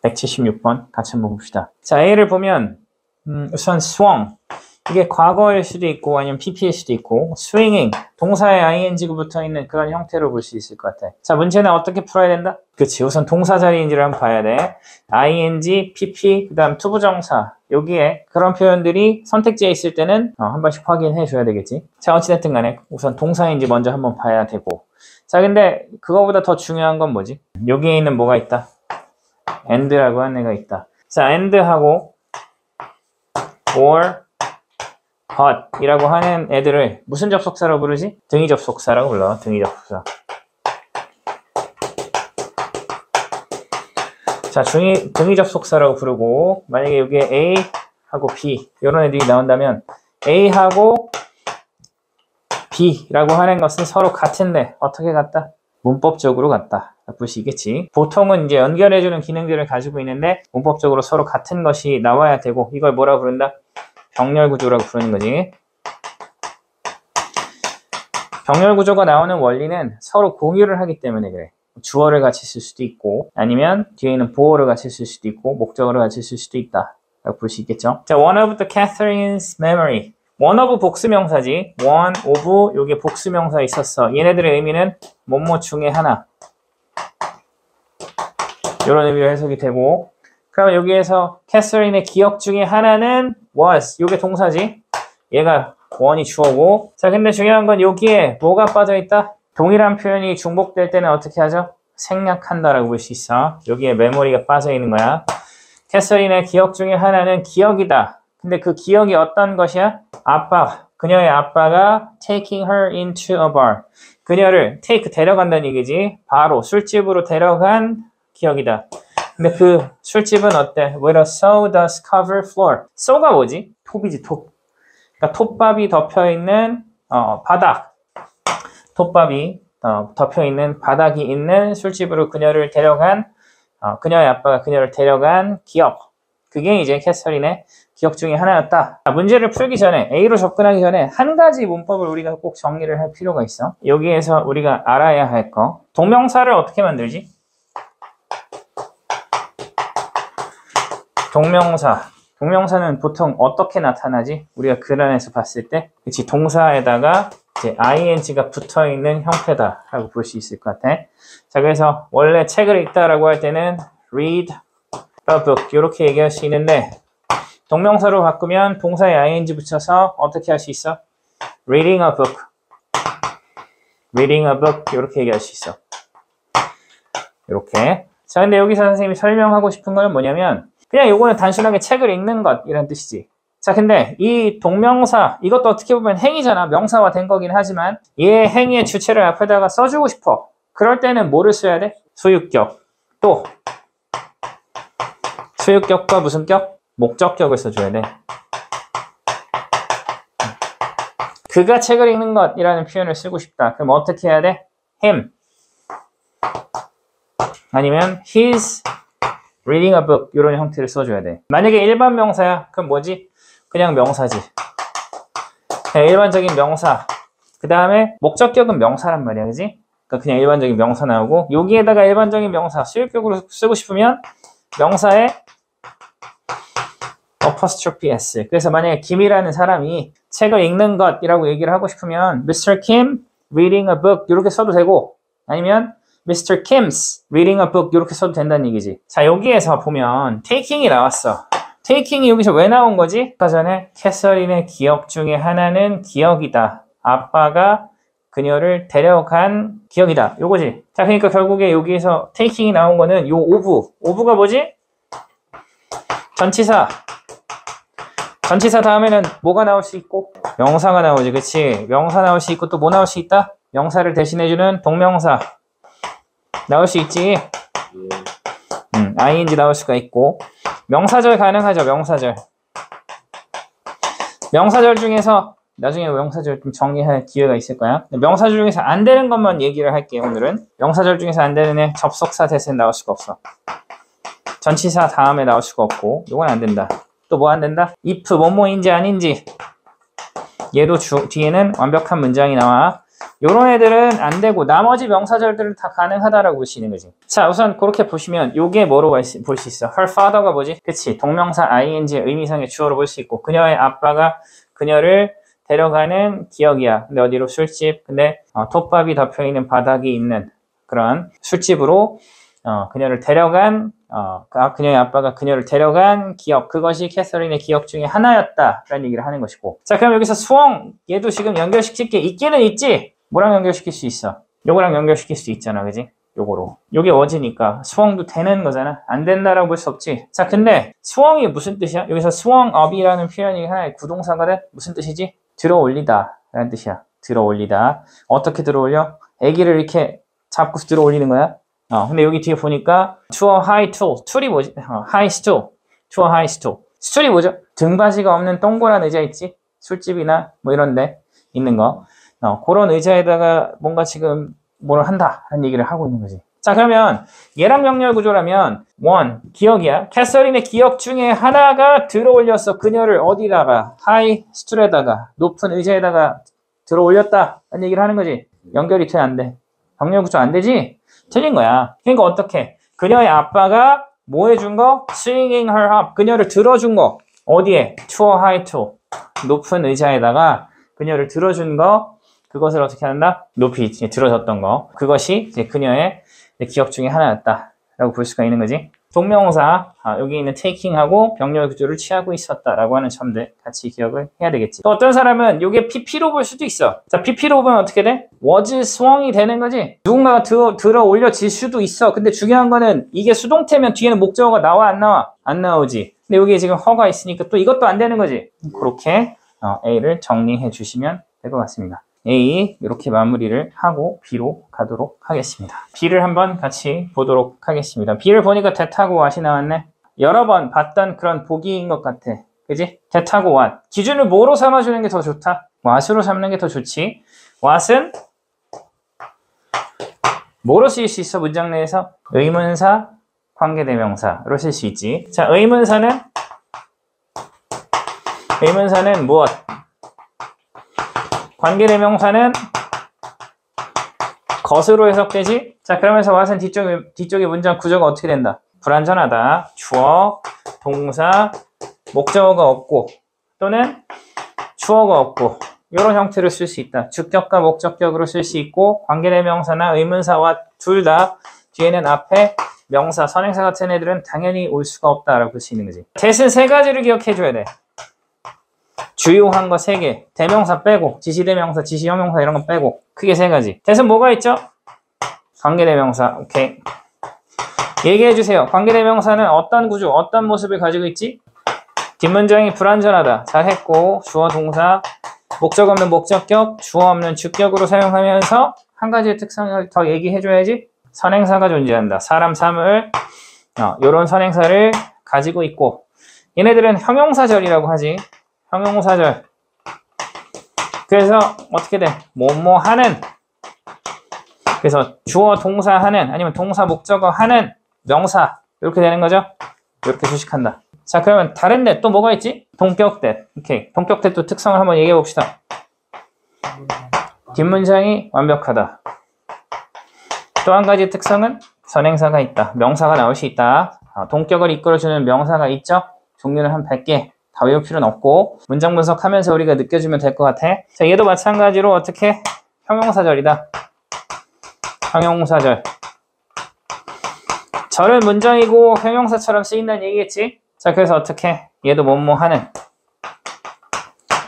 176번 같이 한번 봅시다. 자, A를 보면 우선 swung 이게 과거일 수도 있고 아니면 PP일 수도 있고 swinging 동사에 ing가 붙어있는 그런 형태로 볼 수 있을 것 같아. 자, 문제는 어떻게 풀어야 된다? 그치, 우선 동사 자리인지를 한번 봐야 돼. ing, pp, 그 다음 투부정사 여기에 그런 표현들이 선택지에 있을 때는 한 번씩 확인해 줘야 되겠지. 자, 어찌됐든 간에 우선 동사인지 먼저 한번 봐야 되고. 자, 근데 그거보다 더 중요한 건 뭐지? 여기에 있는 뭐가 있다? and라고 하는 애가 있다. 자, and하고 or but 이라고 하는 애들을 무슨 접속사라고 부르지? 등위 접속사라고 불러. 등위 접속사. 자, 등위 접속사라고 부르고 만약에 여기에 A하고 B 이런 애들이 나온다면 A하고 B라고 하는 것은 서로 같은데 어떻게 같다? 문법적으로 같다. 볼 수 있겠지. 보통은 이제 연결해주는 기능들을 가지고 있는데 문법적으로 서로 같은 것이 나와야 되고 이걸 뭐라고 부른다? 병렬 구조라고 부르는 거지. 병렬 구조가 나오는 원리는 서로 공유를 하기 때문에 그래. 주어를 같이 쓸 수도 있고 아니면 뒤에 있는 보어를 같이 쓸 수도 있고 목적어를 같이 쓸 수도 있다 라고 볼 수 있겠죠. 자, one of the Catherine's memory. one of 복수명사지. one of 요게 복수명사 있었어. 얘네들의 의미는 뭐뭐 중에 하나 이런 의미로 해석이 되고 그러면 여기에서 캐서린의 기억 중에 하나는 was 요게 동사지. 얘가 one이 주어고 자, 근데 중요한 건 여기에 뭐가 빠져있다? 동일한 표현이 중복될 때는 어떻게 하죠? 생략한다라고 볼 수 있어. 여기에 메모리가 빠져있는 거야. 캐서린의 기억 중에 하나는 기억이다. 근데 그 기억이 어떤 것이야? 아빠, 그녀의 아빠가 taking her into a bar. 그녀를 take 데려간다는 얘기지. 바로 술집으로 데려간 기억이다. 근데 그 술집은 어때? With a sawdust covered floor. saw가 뭐지? 톱이지, 톱. 그러니까 톱밥이 덮여있는 바닥. 톱밥이 덮여있는 바닥이 있는 술집으로 그녀를 데려간 그녀의 아빠가 그녀를 데려간 기억. 그게 이제 캐서린의 기억 중에 하나였다. 문제를 풀기 전에 A로 접근하기 전에 한 가지 문법을 우리가 꼭 정리를 할 필요가 있어. 여기에서 우리가 알아야 할 거. 동명사를 어떻게 만들지? 동명사는 보통 어떻게 나타나지? 우리가 글안에서 봤을 때 그치, 동사에다가 이제 ing가 붙어있는 형태다라고 볼 수 있을 것 같아. 자, 그래서 원래 책을 읽다라고 할 때는 read a book 이렇게 얘기할 수 있는데 동명사로 바꾸면 동사에 ing 붙여서 어떻게 할 수 있어? reading a book 이렇게 얘기할 수 있어. 이렇게. 자, 근데 여기서 선생님이 설명하고 싶은 건 뭐냐면 그냥 요거는 단순하게 책을 읽는 것 이런 뜻이지. 자, 근데 이 동명사 이것도 어떻게 보면 행위잖아. 명사화 된 거긴 하지만 얘 행위의 주체를 앞에다가 써주고 싶어. 그럴 때는 뭐를 써야 돼? 소유격. 또 소유격과 무슨 격? 목적격을 써줘야 돼. 그가 책을 읽는 것이라는 표현을 쓰고 싶다. 그럼 어떻게 해야 돼? him 아니면 his reading a book 이런 형태를 써줘야 돼. 만약에 일반 명사야 그럼 뭐지? 그냥 명사지. 그냥 일반적인 명사. 그 다음에 목적격은 명사란 말이야, 그지? 그러니까 그냥 일반적인 명사 나오고 여기에다가 일반적인 명사 소유격으로 쓰고 싶으면 명사에 apostrophe s. 그래서 만약에 김이라는 사람이 책을 읽는 것이라고 얘기를 하고 싶으면 Mr. Kim reading a book 이렇게 써도 되고 아니면 Mr. Kim's reading a book 이렇게 써도 된다는 얘기지. 자, 여기에서 보면 taking이 나왔어. taking이 여기서 왜 나온 거지? 아까 전에 캐서린의 기억 중에 하나는 기억이다. 아빠가 그녀를 데려간 기억이다. 요거지. 자, 그러니까 결국에 여기에서 taking이 나온 거는 요 ove가 뭐지? 전치사. 전치사 다음에는 뭐가 나올 수 있고? 명사가 나오지, 그치? 명사 나올 수 있고 또 뭐 나올 수 있다? 명사를 대신해주는 동명사 나올 수 있지. ing 나올 수가 있고 명사절 가능하죠. 명사절 중에서 나중에 명사절 좀 정리할 기회가 있을 거야. 명사절 중에서 안 되는 것만 얘기를 할게요. 오늘은 명사절 중에서 안 되는 애 접속사 대신 나올 수가 없어. 전치사 다음에 나올 수가 없고 이건 안 된다. 또 뭐 안 된다? if 뭐뭐인지 아닌지 얘도 뒤에는 완벽한 문장이 나와. 요런 애들은 안 되고 나머지 명사절들은 다 가능하다라고 볼 수 있는 거지. 자, 우선 그렇게 보시면 요게 뭐로 볼 수 있어? her father가 뭐지? 그치? 동명사 ing의 의미상의 주어로 볼 수 있고 그녀의 아빠가 그녀를 데려가는 기억이야. 근데 어디로? 술집. 근데 톱밥이 덮여있는 바닥이 있는 그런 술집으로 그녀를 데려간 그녀의 아빠가 그녀를 데려간 기억, 그것이 캐서린의 기억 중에 하나였다 라는 얘기를 하는 것이고. 자, 그럼 여기서 수엉 얘도 지금 연결시킬 게 있기는 있지. 뭐랑 연결시킬 수 있어? 요거랑 연결시킬 수 있잖아, 그지? 요거로. 요게 어지니까 수엉도 되는 거잖아. 안 된다라고 볼 수 없지. 자, 근데 수엉이 무슨 뜻이야? 여기서 수엉업이라는 표현이 하나의 구동사거든. 무슨 뜻이지? 들어 올리다 라는 뜻이야. 들어 올리다. 어떻게 들어 올려? 애기를 이렇게 잡고 들어 올리는 거야. 근데 여기 뒤에 보니까 to a high stool. 툴이 뭐지? high stool. to a high stool. 스툴이 뭐죠? 등받이가 없는 동그란 의자 있지? 술집이나 뭐 이런 데 있는 거. 그런 의자에다가 뭔가 지금 뭘 한다 하는 얘기를 하고 있는 거지. 자, 그러면 얘랑 명렬 구조라면 one, 기억이야. 캐서린의 기억 중에 하나가 들어 올렸어. 그녀를 어디다가? high stool에다가, 높은 의자에다가 들어 올렸다 하는 얘기를 하는 거지. 연결이 돼, 안 돼? 명렬 구조 안 되지? 틀린 거야. 그러니까 어떻게? 그녀의 아빠가 뭐 해준 거? swinging her up. 그녀를 들어준 거. 어디에? to a high stool. 높은 의자에다가 그녀를 들어준 거. 그것을 어떻게 한다? 높이 들어졌던 거. 그것이 이제 그녀의 기억 중에 하나였다 라고 볼 수가 있는 거지. 동명사, 여기 있는 taking하고 병렬 구조를 취하고 있었다라고 하는 점들 같이 기억을 해야 되겠지. 또 어떤 사람은 이게 PP로 볼 수도 있어. 자, PP로 보면 어떻게 돼? was swung이 되는 거지. 누군가가 들어 올려질 수도 있어. 근데 중요한 거는 이게 수동태면 뒤에는 목적어가 나와, 안 나와? 안 나오지. 근데 여기 지금 허가 있으니까 또 이것도 안 되는 거지. 그렇게 A를 정리해 주시면 될 것 같습니다. A 이렇게 마무리를 하고 B로 가도록 하겠습니다. B를 한번 같이 보도록 하겠습니다. B를 보니까 that하고 what이 나왔네. 여러 번 봤던 그런 보기인 것 같아. 그지? that하고 what. 기준을 뭐로 삼아주는 게 더 좋다? what으로 삼는 게 더 좋지. what은 뭐로 쓰일 수 있어? 문장 내에서? 의문사, 관계대명사로 쓸 수 있지. 자, 의문사는 무엇? 관계대명사는 것으로 해석되지? 자, 그러면서 what은 뒤쪽에 문장 구조가 어떻게 된다? 불완전하다. 주어, 동사, 목적어가 없고 또는 주어가 없고 이런 형태로 쓸 수 있다. 주격과 목적격으로 쓸 수 있고 관계대명사나 의문사와 둘 다 뒤에는 앞에 명사, 선행사 같은 애들은 당연히 올 수가 없다라고 볼 수 있는 거지. that은 세 가지를 기억해줘야 돼. 주요한 거 3개. 대명사 빼고, 지시대명사, 지시형용사 이런 거 빼고. 크게 3가지. that은 뭐가 있죠? 관계대명사. 오케이. 얘기해주세요. 관계대명사는 어떤 구조, 어떤 모습을 가지고 있지? 뒷문장이 불완전하다. 잘했고, 주어, 동사, 목적 없는 목적격, 주어 없는 주격으로 사용하면서 한 가지의 특성을 더 얘기해줘야지. 선행사가 존재한다. 사람, 사물, 요런 선행사를 가지고 있고, 얘네들은 형용사절이라고 하지. 형용사절. 그래서 어떻게 돼? 뭐뭐 하는. 그래서 주어 동사 하는 아니면 동사 목적어 하는 명사 이렇게 되는 거죠. 이렇게 수식한다. 자, 그러면 다른 데 또 뭐가 있지? 동격 that. 오케이. 동격 that 또 특성을 한번 얘기해 봅시다. 뒷문장이 완벽하다. 또 한 가지 특성은 선행사가 있다. 명사가 나올 수 있다. 동격을 이끌어주는 명사가 있죠. 종류는 한 100개. 다 외울 필요는 없고 문장 분석하면서 우리가 느껴주면 될 것 같아. 자, 얘도 마찬가지로 어떻게? 형용사절이다. 형용사절. 절은 문장이고 형용사처럼 쓰인다는 얘기겠지? 자, 그래서 어떻게? 얘도 뭐뭐 하는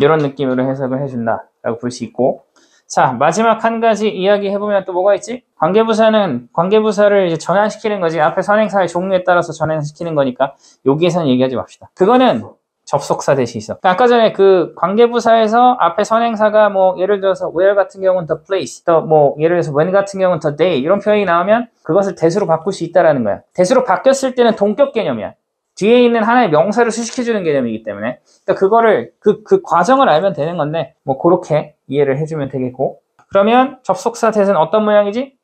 이런 느낌으로 해석을 해준다 라고 볼 수 있고. 자, 마지막 한 가지 이야기 해보면 또 뭐가 있지? 관계부사는 관계부사를 이제 전환시키는 거지. 앞에 선행사의 종류에 따라서 전환시키는 거니까 여기에서는 얘기하지 맙시다. 그거는 접속사 대시 있어. 그러니까 아까 전에 그 관계부사에서 앞에 선행사가 뭐 예를 들어서 where 같은 경우는 the place, 또 뭐 예를 들어서 when 같은 경우는 the day 이런 표현이 나오면 그것을 대수로 바꿀 수 있다라는 거야. 대수로 바뀌었을 때는 동격 개념이야. 뒤에 있는 하나의 명사를 수식해주는 개념이기 때문에 그러니까 그거를 그 과정을 알면 되는 건데 뭐 그렇게 이해를 해주면 되겠고. 그러면 접속사 대는 어떤 모양이지?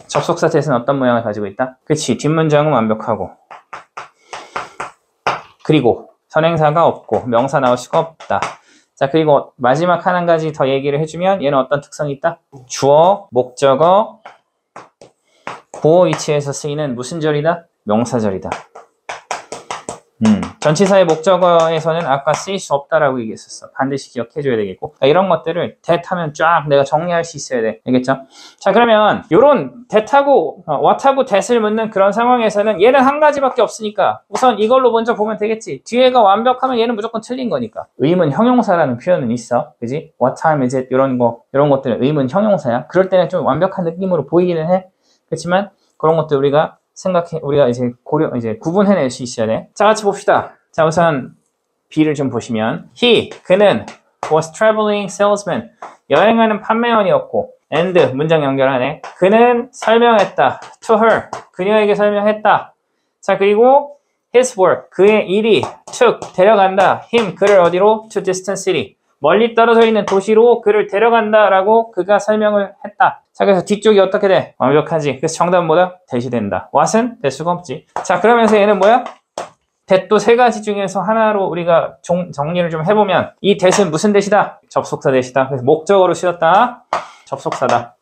접속사 대는 어떤 모양을 가지고 있다? 그치, 뒷문장은 완벽하고 그리고 선행사가 없고 명사 나올 수가 없다. 자, 그리고 마지막 한 가지 더 얘기를 해주면 얘는 어떤 특성이 있다? 주어, 목적어, 보어 위치에서 쓰이는 무슨 절이다? 명사절이다. 전치사의 목적어에서는 아까 쓰일 수 없다라고 얘기했었어. 반드시 기억해줘야 되겠고. 이런 것들을 that 하면 쫙 내가 정리할 수 있어야 돼. 알겠죠? 자, 그러면 요런 that하고 what하고 that을 묻는 그런 상황에서는 얘는 한 가지밖에 없으니까 우선 이걸로 먼저 보면 되겠지. 뒤에가 완벽하면 얘는 무조건 틀린 거니까. 의문 형용사라는 표현은 있어. 그지? what time is it? 이런 것들은 의문 형용사야. 그럴 때는 좀 완벽한 느낌으로 보이기는 해. 그렇지만 그런 것들 우리가 이제 구분해낼 수 있어야 돼. 자, 같이 봅시다. 자, 우선 B를 좀 보시면 그는 was traveling salesman. 여행하는 판매원이었고 and 문장 연결하네. 그는 설명했다. to her. 그녀에게 설명했다. 자, 그리고 his work. 그의 일이 took. 데려간다. him. 그를 어디로? to distant city. 멀리 떨어져 있는 도시로 그를 데려간다라고 그가 설명을 했다. 자, 그래서 뒤쪽이 어떻게 돼? 완벽하지. 그래서 정답은 뭐다? that이 된다. what은 될 수가 없지. 자, 그러면서 얘는 뭐야? that도 세 가지 중에서 하나로 우리가 정리를 좀 해보면 이 that은 무슨 that이다? 접속사 that이다. 그래서 목적어로 쓰였다. 접속사다.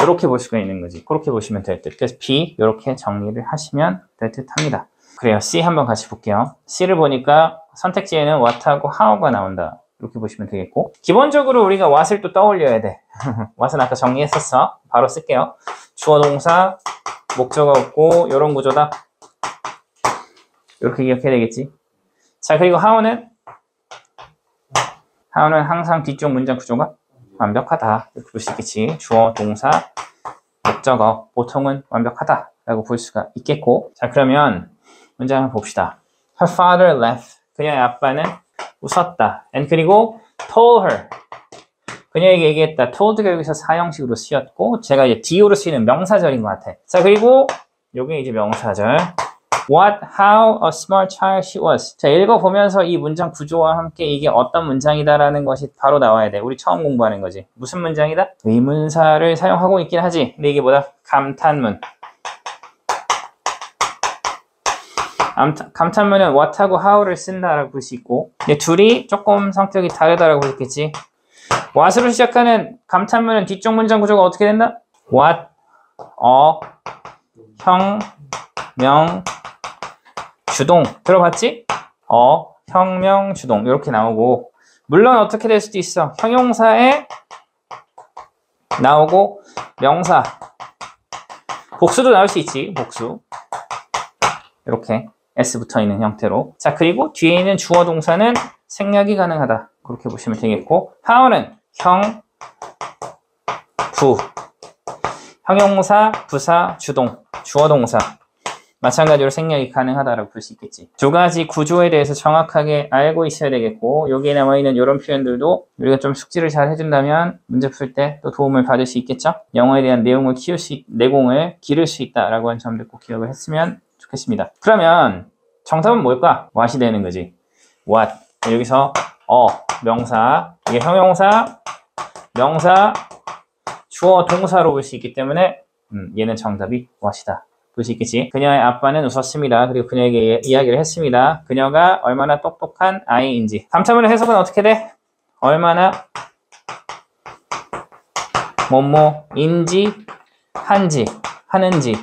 이렇게 볼 수가 있는 거지. 그렇게 보시면 될 듯. 그래서 B 이렇게 정리를 하시면 될 듯 합니다. 그래요. C 한번 같이 볼게요. C를 보니까 선택지에는 what하고 how가 나온다. 이렇게 보시면 되겠고, 기본적으로 우리가 what을 또 떠올려야 돼. what은 아까 정리했었어. 바로 쓸게요. 주어 동사, 목적어 없고 이런 구조다. 이렇게 기억해야 되겠지. 자, 그리고 how는 항상 뒤쪽 문장 구조가 완벽하다. 이렇게 볼 수 있겠지. 주어, 동사, 목적어 보통은 완벽하다 라고 볼 수가 있겠고. 자, 그러면 문장 한번 봅시다. Her father laughed. 그녀의 아빠는 웃었다. And 그리고 told her. 그녀에게 얘기했다. told가 여기서 사형식으로 쓰였고, 제가 이제 do로 쓰이는 명사절인 것 같아. 자, 그리고 요게 이제 명사절. What, how a smart child she was. 자, 읽어보면서 이 문장 구조와 함께 이게 어떤 문장이다라는 것이 바로 나와야 돼. 우리 처음 공부하는 거지. 무슨 문장이다? 의문사를 사용하고 있긴 하지. 근데 이게 뭐다? 감탄문. 감탄문은 what하고 how를 쓴다라고 볼 수 있고, 둘이 조금 성격이 다르다라고 볼 수 있겠지. what으로 시작하는 감탄문은 뒤쪽 문장 구조가 어떻게 된다? what, 형, 명, 주동. 들어봤지? 형, 명, 주동. 이렇게 나오고, 물론 어떻게 될 수도 있어. 형용사에 나오고 명사. 복수도 나올 수 있지. 복수. 이렇게 S 붙어있는 형태로. 자, 그리고 뒤에 있는 주어 동사는 생략이 가능하다. 그렇게 보시면 되겠고, how는 형, 부. 형용사, 부사, 주동. 주어 동사. 마찬가지로 생략이 가능하다라고 볼 수 있겠지. 두 가지 구조에 대해서 정확하게 알고 있어야 되겠고, 여기에 남아있는 이런 표현들도 우리가 좀 숙지를 잘 해준다면 문제 풀 때 또 도움을 받을 수 있겠죠. 영어에 대한 내용을 내공을 기를 수 있다라고 하는 점들 꼭 기억을 했으면 좋겠습니다. 그러면 정답은 뭘까? what이 되는 거지. what. 여기서 명사, 이게 형용사, 명사, 주어, 동사로 볼 수 있기 때문에 얘는 정답이 what이다. 볼 수 있겠지. 그녀의 아빠는 웃었습니다. 그리고 그녀에게 이야기를 했습니다. 그녀가 얼마나 똑똑한 아이인지. 감탄문의 해석은 어떻게 돼? 얼마나 뭐뭐인지, 한지, 하는지,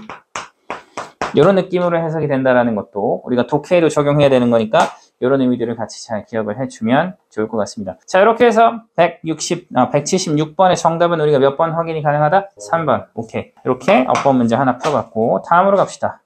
이런 느낌으로 해석이 된다라는 것도 우리가 독해에도 적용해야 되는 거니까 이런 의미들을 같이 잘 기억을 해주면 좋을 것 같습니다. 자, 이렇게 해서 176번의 정답은 우리가 몇 번 확인이 가능하다? 3번. 오케이. 이렇게 어법 문제 하나 풀어봤고, 다음으로 갑시다.